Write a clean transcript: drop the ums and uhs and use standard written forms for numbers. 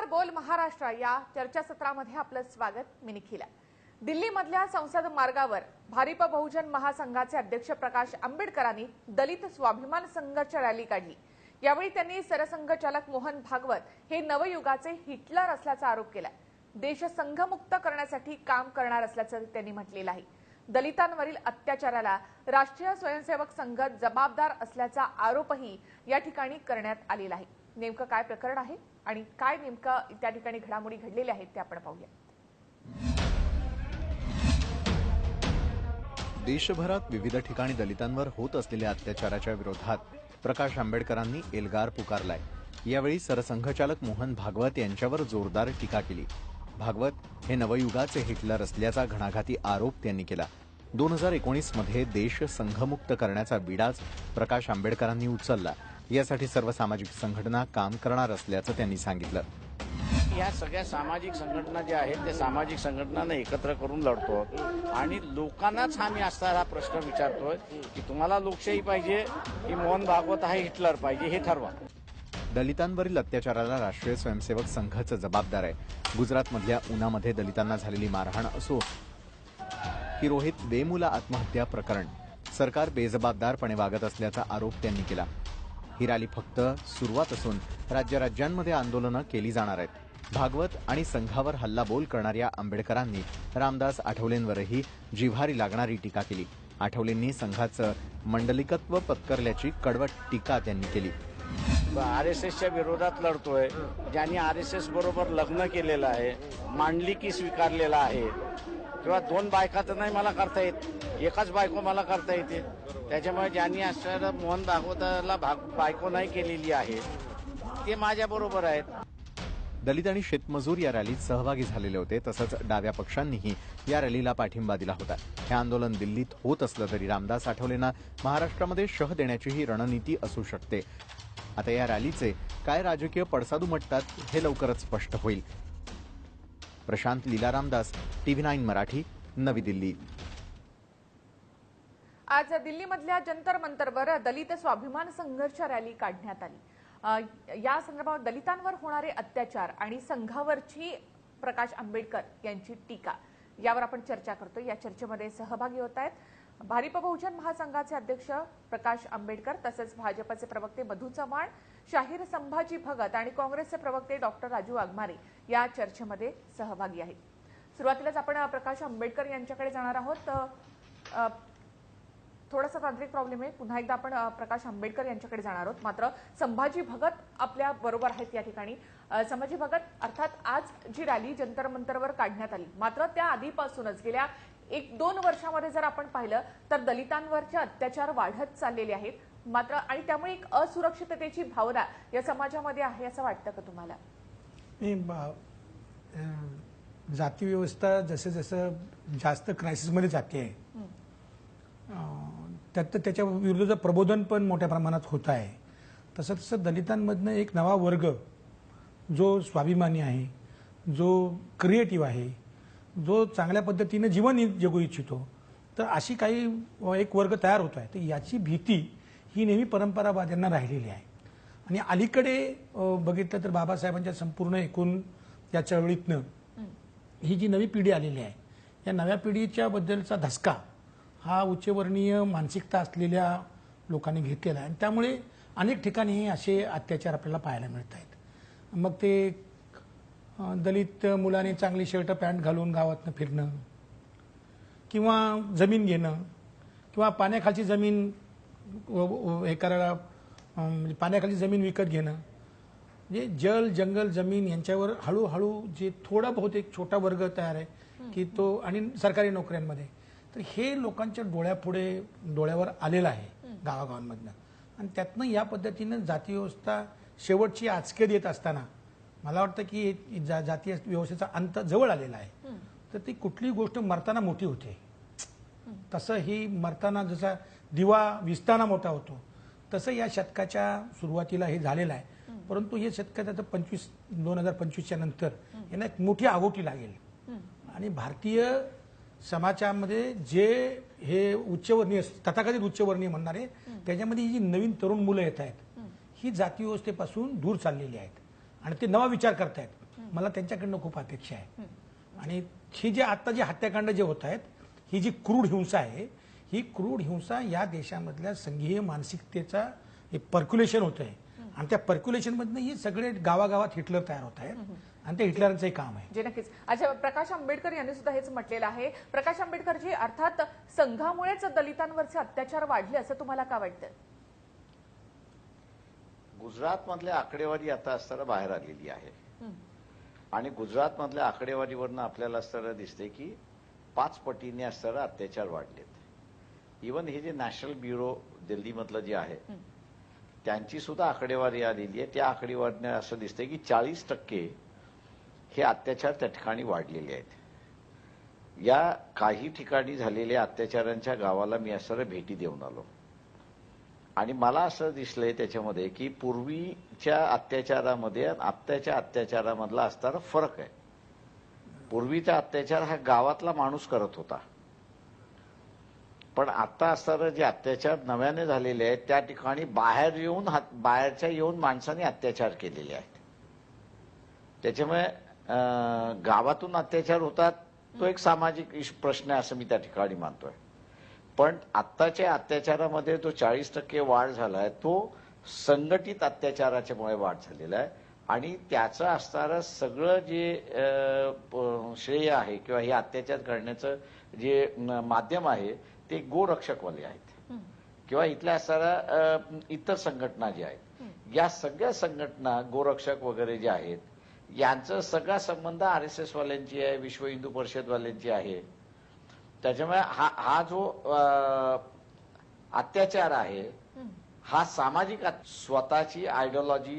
बोल महाराष्ट्र या चर्चासत्रामध्ये आपलं स्वागत। मी निखिला। दिल्लीमधल्या संसद मार्गावर भारिप बहुजन महासंघाचे अध्यक्ष प्रकाश आंबेडकरांनी दलित स्वाभिमान संघर्ष रॅली काढली। यावेळी त्यांनी सरसंघचालक मोहन भागवत हे नवयुगाचे हिटलर असल्याचा आरोप केला। देश संघमुक्त करण्यासाठी काम करणार असल्याचं त्यांनी म्हटलेलं आहे। दलितांवरील अत्याचाराला राष्ट्रीय स्वयंसेवक संघ जबाबदार असल्याचा आरोपही या ठिकाणी करण्यात आलेला आहे। नेमकं काय प्रकरण आहे आणि काय नेमकं त्या ठिकाणी घडामोडी घडलेल्या आहेत ते आपण पाहूया। देशभरात विविध ठिकाणी दलितांवर होत असलेल्या अत्याचाराच्या विरोधात प्रकाश आंबेडकरांनी एल्गार पुकारलाय। यावेळी सरसंघचालक मोहन भागवत यांच्यावर जोरदार टीका केली। भागवत हे नवयुगाचे हिटलर असल्याचा घणाघाती आरोप त्यांनी केला। 2019 मध्ये देश संघमुक्त करण्याचा विडाच प्रकाश आंबेडकरांनी उचलला। यासाठी सर्व सामाजिक संघटना काम करणार असल्याचं त्यांनी सांगितलं। या सगळ्या सामाजिक संघटना ज्या आहेत त्या सामाजिक संघटनांना एकत्र करून लढतो आणि लोकांनाच आम्ही असा प्रश्न विचारतोय की तुम्हाला लोकशाही पाहिजे की मोहन भागवत हा हिटलर पाहिजे हे ठरवा। दलितांवरील अत्याचाराला राष्ट्रीय स्वयंसेवक संघाचं जबाबदार आहे। गुजरातमधल्या उनामध्ये दलितांना झालेली मारहाण असो की रोहित वेमुला आत्महत्या प्रकरण, सरकार बेजबाबदारपणे वागत असल्याचा आरोप त्यांनी केला। ही रॅली फक्त सुरुवात असून राज्यांमध्ये आंदोलनं केली जाणार आहेत। भागवत आणि संघावर हल्लाबोल करणाऱ्या आंबेडकरांनी रामदास आठवलेंवरही जिव्हारी लागणारी टीका केली। आठवलेंनी संघाचं मंडलिकत्व पत्करल्याची कडवट टीका त्यांनी केली। आरएसएसच्या विरोधात लढतोय, ज्यांनी आरएसएस बरोबर लग्न केलेलं आहे, मांडलिकी स्वीकारलेला आहे, किंवा दोन बायका तर नाही मला करता येत, एकाच बायको मला करता येते। त्याच्यामुळे ज्यांनी असं मोहन भागवताला बायको नाही केलेली आहे ते माझ्या बरोबर आहेत। दलित आणि शेतमजूर या रॅलीत सहभागी झालेले होते। तसंच डाव्या पक्षांनीही या रॅलीला पाठिंबा दिला होता। हे आंदोलन दिल्लीत होत असलं तरी रामदास आठवलेंना महाराष्ट्रामध्ये शह देण्याची ही रणनीती असू शकते। आता या रॅलीचे काय राजकीय पडसाद उमटतात हे लवकरच स्पष्ट होईल। प्रशांत लीला रामदास, TV9 मराठी, नवी दिल्ली। आज दिल्लीमधल्या जंतर मंतरवर दलित स्वाभिमान संघर्ष रॅली काढण्यात आली। या संदर्भात दलितांवर होणारे अत्याचार आणि संघावरची प्रकाश आंबेडकर यांची टीका यावर आपण चर्चा करतो। या चर्चेमध्ये सहभागी होत आहेत भारिप बहुजन महासंघाचे अध्यक्ष प्रकाश आंबेडकर, तसेच भाजपचे प्रवक्ते मधू चव्हाण, शाहीर संभाजी भगत आणि काँग्रेसचे प्रवक्ते डॉक्टर राजू वाघमारे या चर्चेमध्ये सहभागी आहेत। सुरुवातीलाच आपण प्रकाश आंबेडकर यांच्याकडे जाणार आहोत। थोडासा तांत्रिक प्रॉब्लेम आहे, पुन्हा एकदा आपण प्रकाश आंबेडकर यांच्याकडे जाणार आहोत। मात्र संभाजी भगत आपल्या बरोबर आहेत या ठिकाणी। संभाजी भगत, अर्थात आज जी रॅली जंतर मंतरवर काढण्यात आली, मात्र त्या आधीपासूनच गेल्या 1-2 वर्षामध्ये जर आपण पाहिलं तर दलितांवरचे अत्याचार वाढत चाललेले आहेत। मात्र आणि त्यामुळे एक असुरक्षिततेची भावना या समाजामध्ये आहे असं वाटतं का तुम्हाला? जाती व्यवस्था जसं जसं जास्त क्रायसिसमध्ये जाते आहे त्याच्या विरुद्ध प्रबोधन पण मोठ्या प्रमाणात होत आहे। तसं तसं दलितांमधनं एक नवा वर्ग जो स्वाभिमानी आहे, जो क्रिएटिव्ह आहे, जो चांगल्या पद्धतीने जीवन जगू इच्छितो, तर अशी काही एक वर्ग तयार होतो आहे। तर याची भीती ही नेहमी परंपरावाद्यांना राहिलेली आहे। आणि अलीकडे बघितलं तर बाबासाहेबांच्या संपूर्ण एकूण या चळवळीतनं ही जी नवी पिढी आलेली आहे, या नव्या पिढीच्या बद्दलचा धसका हा उच्चवर्णीय मानसिकता असलेल्या लोकांनी घेतलेला आहे। आणि त्यामुळे अनेक ठिकाणी हे असे अत्याचार आपल्याला पाहायला मिळत आहेत। मग ते दलित मुलांनी चांगली शर्ट पॅन्ट घालून गावातनं फिरणं, किंवा जमीन घेणं, किंवा पाण्याखालची जमीन हे करायला म्हणजे पाण्याखाली जमीन विकत घेणं, म्हणजे जल जंगल जमीन यांच्यावर हळूहळू जे थोडा बहुत एक छोटा वर्ग तयार आहे की तो, आणि सरकारी नोकऱ्यांमध्ये, तर हे लोकांच्या डोळ्यावर आलेलं आहे गावागावांमधनं। आणि त्यातनं या पद्धतीनं जाती व्यवस्था शेवटची आचके देत असताना मला वाटतं की जातीय व्यवस्थेचा अंत जवळ आलेला आहे। तर ती कुठली गोष्ट मरताना मोठी होते, तसं ही मरताना जसा दिवा विजताना मोठा होतो, तसं या शतकाच्या सुरुवातीला हे झालेलं आहे। परंतु हे शतकात 2025च्या नंतर यांना एक मोठी आगोटी लागेल। आणि भारतीय समाजामध्ये जे हे उच्चवर्णीय तथाकथित उच्चवर्णीय म्हणणारे, त्याच्यामध्ये ही जी नवीन तरुण मुलं येत आहेत ही जाती व्यवस्थेपासून दूर चाललेली आहेत आणि ते नवा विचार करतायत। मला त्यांच्याकडनं खूप अपेक्षा आहे. आणि ही जे आता जे हत्याकांड जे होत आहेत, ही जी क्रूड हिंसा आहे, ही क्रूड हिंसा या देशामधल्या संघीय मानसिकतेचा पर्क्युलेशन होत आहे. आणि त्या पर्क्युलेशन मधनं ही सगळे गावागावात हिटलर तयार होत आहेत. आणि ते हिटलरांचंही काम आहे. जे नक्कीच. अच्छा, प्रकाश आंबेडकर यांनी सुद्धा हेच म्हटलेलं आहे. प्रकाश आंबेडकरजी, अर्थात संघामुळेच दलितांवरचे अत्याचार वाढले असं तुम्हाला का वाटतं? गुजरातमधल्या आकडेवारी आता असताना बाहेर आलेली आहे आणि गुजरातमधल्या आकडेवारीवरनं आपल्याला असताना दिसते की 5 पटीने असताना अत्याचार वाढलेत. इव्हन हे जे नॅशनल ब्युरो दिल्लीमधलं जे आहे त्यांची सुद्धा आकडेवारी आलेली आहे. त्या आकडेवारीने असं दिसतंय की 40% हे अत्याचार त्या ठिकाणी वाढलेले आहेत. या काही ठिकाणी झालेल्या अत्याचारांच्या गावाला मी असताना भेटी देऊन आलो आणि मला असं दिसलंय त्याच्यामध्ये की पूर्वीच्या अत्याचारामध्ये आणि आत्ताच्या अत्याचारामधला असणारा फरक आहे. पूर्वीचा अत्याचार हा गावातला माणूस करत होता, पण आता असणारे जे अत्याचार नव्याने झालेले आहेत त्या ठिकाणी बाहेरच्या येऊन माणसांनी अत्याचार केलेले आहेत. त्याच्यामुळे गावातून अत्याचार होतात तो एक सामाजिक प्रश्न आहे असं मी त्या ठिकाणी मानतोय. पण आत्ताच्या अत्याचारामध्ये जो 40% वाढ झालाय तो संघटित अत्याचाराच्यामुळे वाढ झालेला आहे आणि त्याचं असणारं सगळं जे श्रेय आहे किंवा हे अत्याचार करण्याचं जे माध्यम आहे ते गोरक्षकवाले आहेत किंवा इथल्या असणाऱ्या इतर संघटना ज्या आहेत. या सगळ्या संघटना गोरक्षक वगैरे जे आहेत यांचा सगळा संबंध RSS वाल्यांची आहे, विश्व हिंदू परिषदवाल्यांची आहे. त्याच्यामुळे हा जो अत्याचार आहे हा सामाजिक स्वतःची आयडिओलॉजी